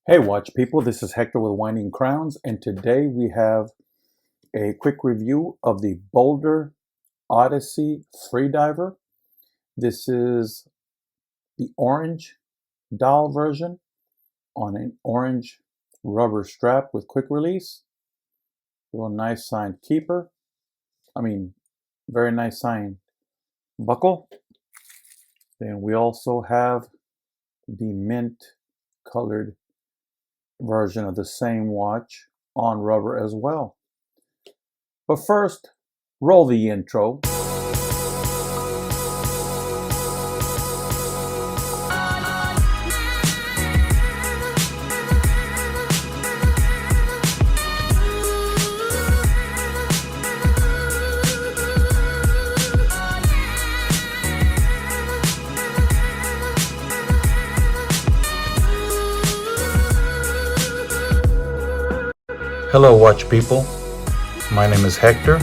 Hey watch people, this is Hector with Winding Crowns, and today we have a quick review of the Boldr Odyssey Freediver. This is the orange dowel version on an orange rubber strap with quick release. Real nice signed keeper. Very nice signed buckle. Then we also have the mint colored version of the same watch on rubber as well. But first, roll the intro. Hello watch people, my name is Hector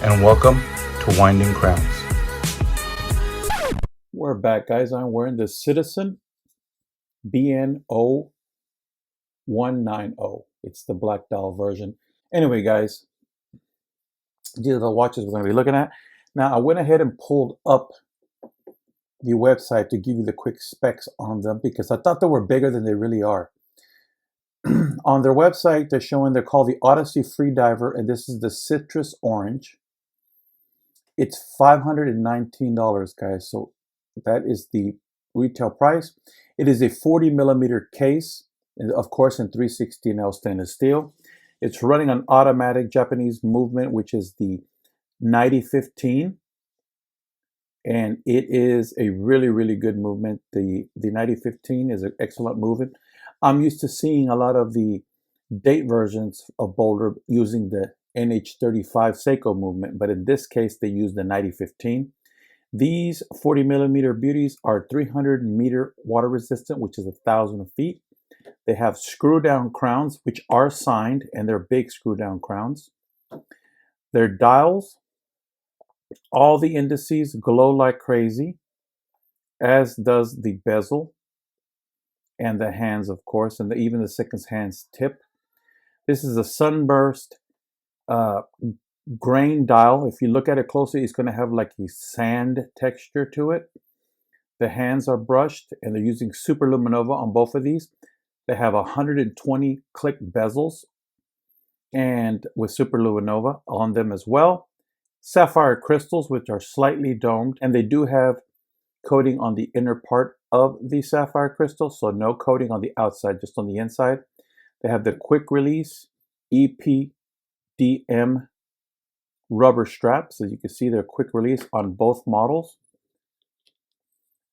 and welcome to Winding Crowns. We're back guys, I'm wearing the Citizen BNO 190. It's the black dial version. Anyway guys, these are the watches we're going to be looking at. Now I went ahead and pulled up the website to give you the quick specs on them because I thought they were bigger than they really are. On their website, they're called the Odyssey Freediver, and this is the citrus orange. It's $519, guys. So that is the retail price. It is a 40 millimeter case, and of course, in 316L stainless steel. It's running on automatic Japanese movement, which is the 9015, and it is a really, really good movement. The 9015 is an excellent movement. I'm used to seeing a lot of the date versions of Boldr using the NH35 Seiko movement, but in this case, they use the 9015. These 40 millimeter beauties are 300 meter water resistant, which is 1,000 feet. They have screw down crowns, which are signed, and they're big screw down crowns. Their dials, all the indices glow like crazy, as does the bezel and the hands, of course, and even the second hand's tip. This is a sunburst grain dial. If you look at it closely, it's going to have like a sand texture to it. The hands are brushed, and they're using Super Luminova on both of these. They have 120 click bezels, and with Super Luminova on them as well. Sapphire crystals, which are slightly domed, and they do have coating on the inner part of the sapphire crystal, so no coating on the outside, just on the inside. They have the quick release EPDM rubber straps. As you can see, they're quick release on both models.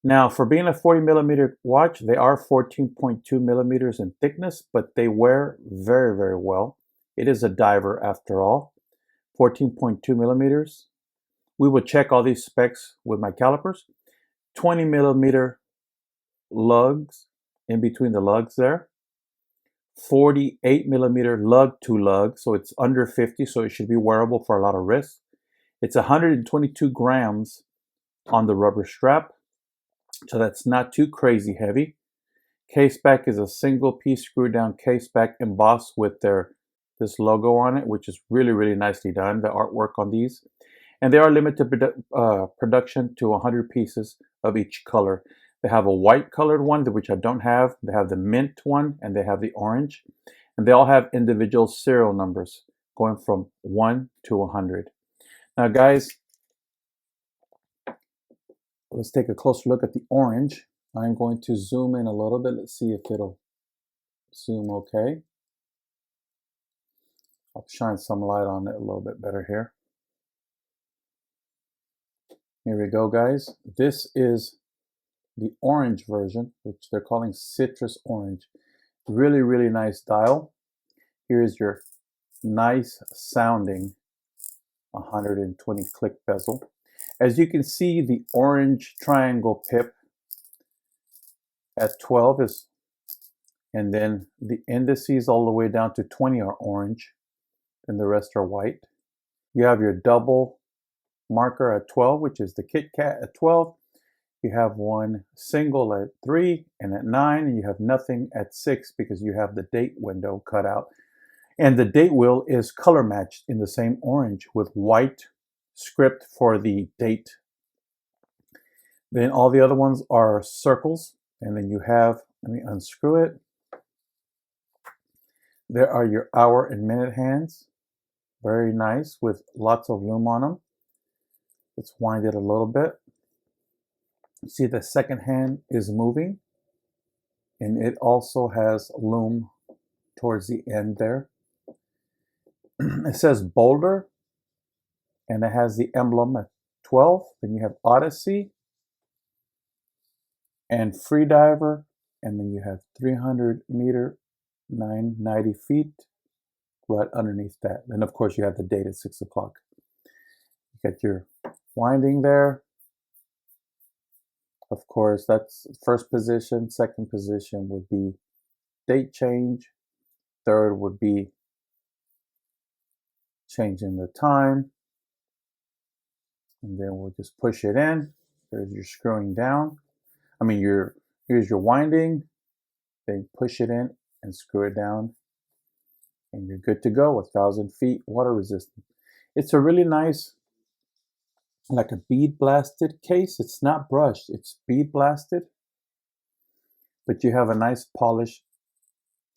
Now, for being a 40 millimeter watch, they are 14.2 millimeters in thickness, but they wear very, very well. It is a diver after all. 14.2 millimeters. We will check all these specs with my calipers. 20 millimeter lugs in between the lugs there. 48 millimeter lug to lug, so it's under 50, so it should be wearable for a lot of wrists. It's 122 grams on the rubber strap, so that's not too crazy heavy. Case back is a single piece screw down case back embossed with this logo on it, which is really, really nicely done, the artwork on these. And they are limited production to 100 pieces of each color. They have a white colored one, which I don't have. They have the mint one, and they have the orange. And they all have individual serial numbers going from 1 to 100. Now, guys, let's take a closer look at the orange. I'm going to zoom in a little bit. Let's see if it'll zoom okay. I'll shine some light on it a little bit better here. Here we go, guys. This is the orange version, which they're calling citrus orange. Really, really nice dial. Here's your nice sounding 120 click bezel. As you can see, the orange triangle pip at 12 is, and then the indices all the way down to 20 are orange, and the rest are white. You have your double marker at 12, which is the Kit Kat at 12. You have one single at 3 and at 9, and you have nothing at 6 because you have the date window cut out. And the date wheel is color matched in the same orange with white script for the date. Then all the other ones are circles. And then you have, let me unscrew it. There are your hour and minute hands. Very nice with lots of lume on them. Let's wind it a little bit. You see the second hand is moving. And it also has lume towards the end there. It says Boldr, and it has the emblem at 12. Then you have Odyssey and Freediver, and then you have 300 meter, 990 feet right underneath that. Then of course you have the date at 6 o'clock. You got your winding there. Of course, that's first position. Second position would be date change. Third would be changing the time. And then we'll just push it in. There's your screwing down. Here's your winding. Then push it in and screw it down. And you're good to go. 1,000 feet, water resistant. It's a really nice, like a bead blasted case. It's not brushed, it's bead blasted. But you have a nice polished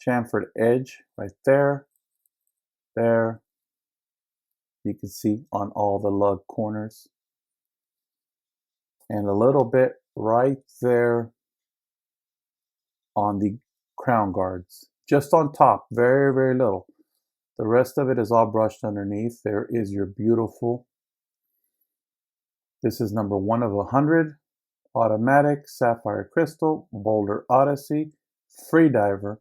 chamfered edge right there. There. You can see on all the lug corners. And a little bit right there on the crown guards. Just on top, very, very little. The rest of it is all brushed underneath. There is your beautiful. This is number 1 of 100. Automatic sapphire crystal, Boldr Odyssey Freediver,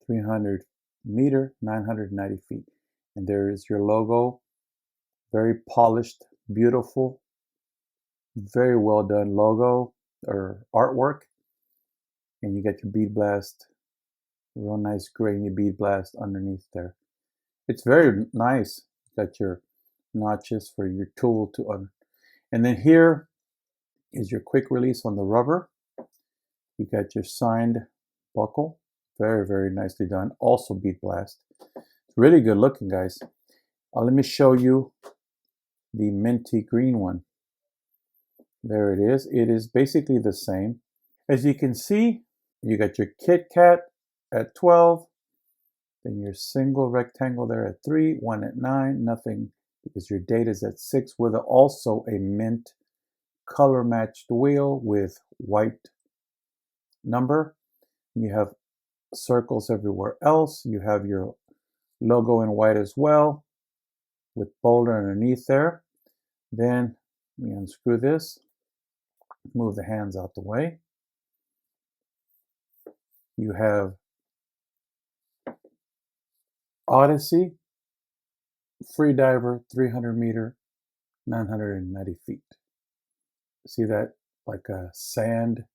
300 meter, 990 feet. And there is your logo. Very polished, beautiful, very well done logo or artwork. And you get your bead blast, real nice grainy bead blast underneath there. It's very nice. Got your notches for your tool to and then here is your quick release on the rubber. You got your signed buckle, very, very nicely done. Also bead blast. Really good looking, guys. Let me show you the minty green one. There it is. It is basically the same. As you can see, you got your Kit Kat at 12, then your single rectangle there at 3, 1 at 9, nothing because your date is at 6 with also a mint color matched wheel with white number. You have circles everywhere else. You have your logo in white as well with Boldr underneath there. Then we unscrew this, move the hands out the way. You have Odyssey Freediver, 300 meter, 990 feet. See that like a sand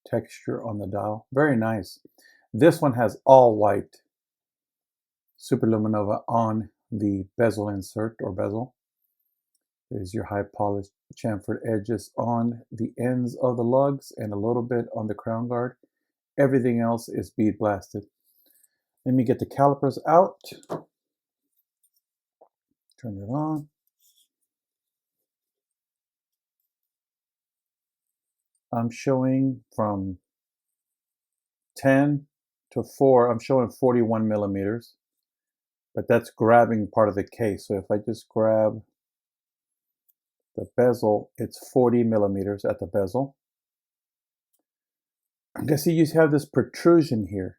texture on the dial? Very nice. This one has all white Superluminova on the bezel insert or bezel. There's your high polished chamfered edges on the ends of the lugs and a little bit on the crown guard. Everything else is bead blasted. Let me get the calipers out. Turn it on. I'm showing from 10 to 4. I'm showing 41 millimeters, but that's grabbing part of the case. So if I just grab the bezel, it's 40 millimeters at the bezel. I guess you have this protrusion here.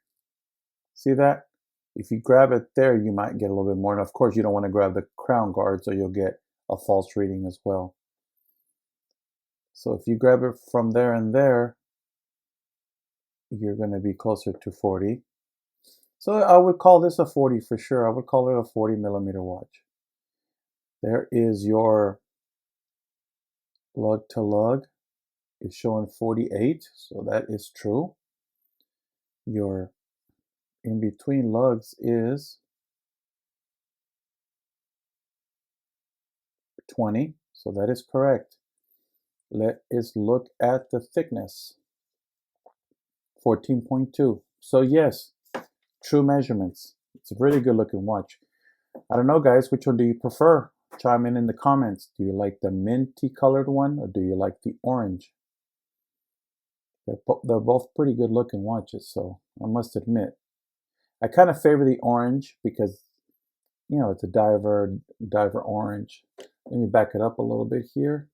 See that? If you grab it there, you might get a little bit more. And of course, you don't want to grab the crown guard, so you'll get a false reading as well. So if you grab it from there and there, you're going to be closer to 40. So I would call this a 40 for sure. I would call it a 40 millimeter watch. There is your lug to lug. It's showing 48, so that is true. Your in between lugs is 20, so that is correct. Let us look at the thickness. 14.2. So yes, true measurements. It's a really good looking watch. I don't know, guys, which one do you prefer? Chime in the comments. Do you like the minty colored one or do you like the orange? They're both pretty good looking watches, so I must admit. I kind of favor the orange because, you know, it's a diver orange. Let me back it up a little bit here.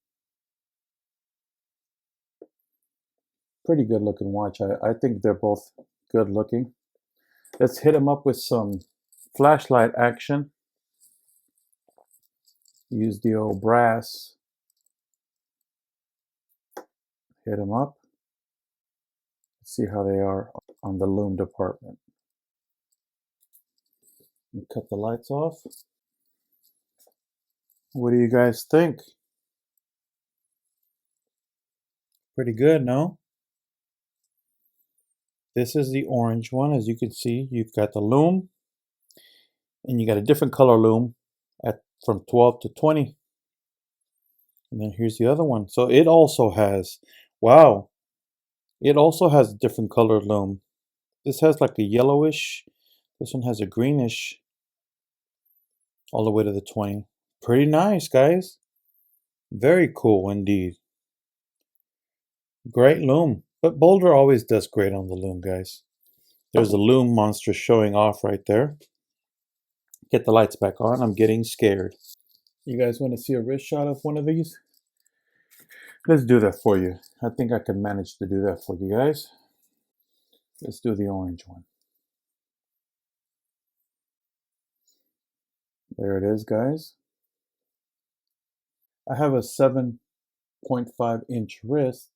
Pretty good looking watch. I think they're both good looking. Let's hit them up with some flashlight action. Use the old brass. Hit them up. Let's see how they are on the Lume department. Cut the lights off. What do you guys think? Pretty good, no? This is the orange one. As you can see, you've got the Lume, and you got a different color Lume from 12 to 20. And then here's the other one. So it also has, wow, it also has a different colored Lume. This has like a yellowish. This one has a greenish all the way to the 20. Pretty nice, guys. Very cool indeed. Great Lume. But Boldr always does great on the Lume, guys. There's the Lume monster showing off right there. Get the lights back on. I'm getting scared. You guys want to see a wrist shot of one of these? Let's do that for you. I think I can manage to do that for you guys. Let's do the orange one. There it is, guys. I have a 7.5 inch wrist,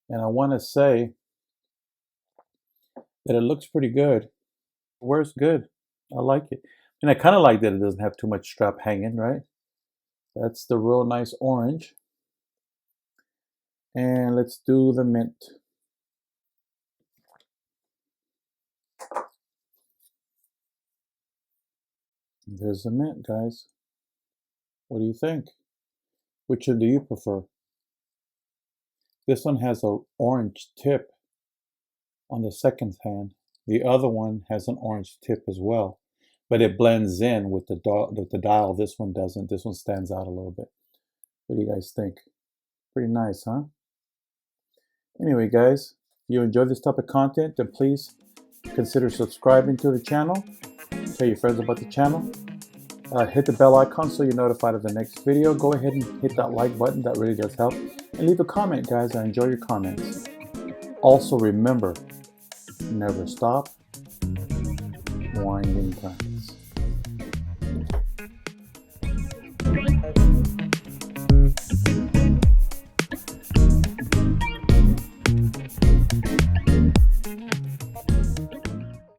and I want to say that it looks pretty good. It wears good. I like it. And I kind of like that it doesn't have too much strap hanging, right? That's the real nice orange. And let's do the mint. There's the mint, guys. What do you think? Which one do you prefer? This one has an orange tip on the second hand. The other one has an orange tip as well, but it blends in with the dial. This one doesn't. This one stands out a little bit. What do you guys think? Pretty nice, huh? Anyway, guys, if you enjoy this type of content, then please consider subscribing to the channel. Tell your friends about the channel. Hit the bell icon so you're notified of the next video. Go ahead and hit that like button. That really does help. And leave a comment, guys. I enjoy your comments. Also, remember, never stop winding time.